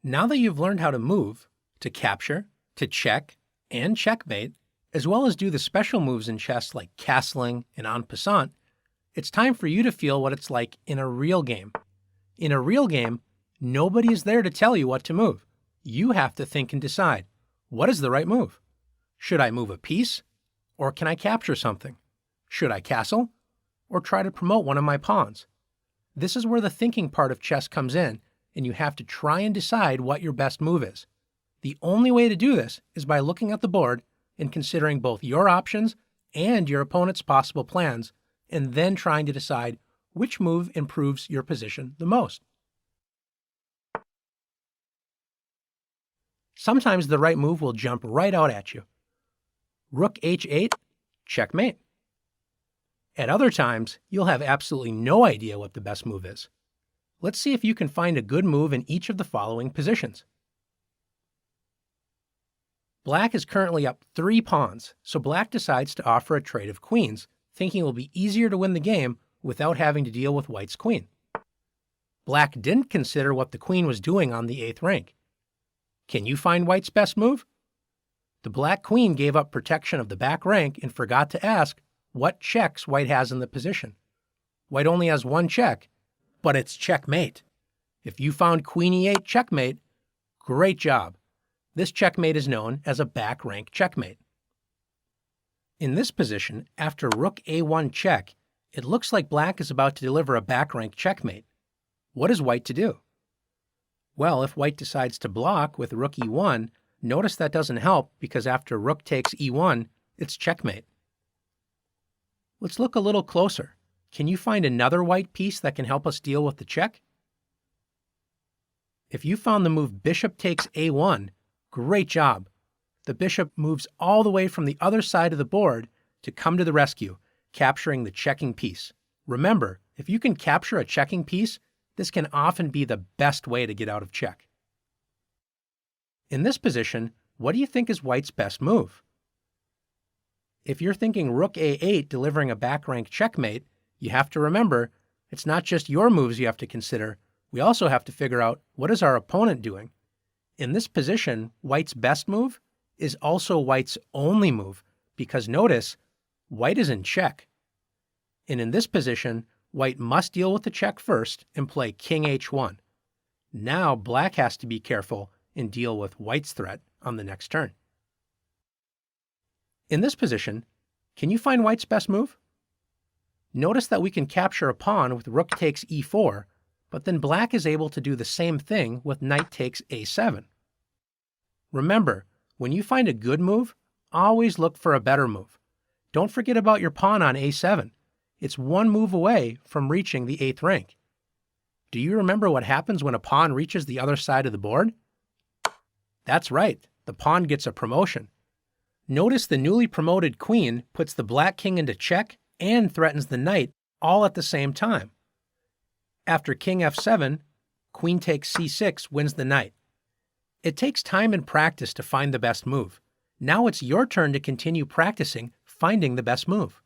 Now that you've learned how to move, to capture, to check, and checkmate, as well as do the special moves in chess like castling and en passant, it's time for you to feel what it's like in a real game. In a real game, nobody is there to tell you what to move. You have to think and decide, what is the right move? Should I move a piece? Or can I capture something? Should I castle? Or try to promote one of my pawns? This is where the thinking part of chess comes in, and you have to try and decide what your best move is. The only way to do this is by looking at the board and considering both your options and your opponent's possible plans, and then trying to decide which move improves your position the most. Sometimes the right move will jump right out at you. Rook h8, checkmate. At other times, you'll have absolutely no idea what the best move is. Let's see if you can find a good move in each of the following positions. Black is currently up 3 pawns, so Black decides to offer a trade of queens, thinking it will be easier to win the game without having to deal with White's queen. Black didn't consider what the queen was doing on the 8th rank. Can you find White's best move? The Black queen gave up protection of the back rank and forgot to ask what checks White has in the position. White only has one check, but it's checkmate. If you found Queen e8 checkmate, great job. This checkmate is known as a back rank checkmate. In this position, after Rook a1 check, it looks like Black is about to deliver a back rank checkmate. What is White to do? Well, if White decides to block with Rook e1, notice that doesn't help because after Rook takes e1, it's checkmate. Let's look a little closer. Can you find another White piece that can help us deal with the check? If you found the move Bishop takes a1, great job. The bishop moves all the way from the other side of the board to come to the rescue, capturing the checking piece. Remember, if you can capture a checking piece, this can often be the best way to get out of check. In this position, what do you think is White's best move? If you're thinking Rook a8 delivering a back rank checkmate, you have to remember, it's not just your moves you have to consider, we also have to figure out what is our opponent doing. In this position, White's best move is also White's only move, because notice, White is in check. And in this position, White must deal with the check first and play King h1. Now Black has to be careful and deal with White's threat on the next turn. In this position, can you find White's best move? Notice that we can capture a pawn with Rook takes e4, but then Black is able to do the same thing with Knight takes a7. Remember, when you find a good move, always look for a better move. Don't forget about your pawn on a7. It's one move away from reaching the 8th rank. Do you remember what happens when a pawn reaches the other side of the board? That's right, the pawn gets a promotion. Notice the newly promoted queen puts the Black king into check and threatens the knight all at the same time. After king f7, queen takes c6 wins the knight. It takes time and practice to find the best move. Now it's your turn to continue practicing finding the best move.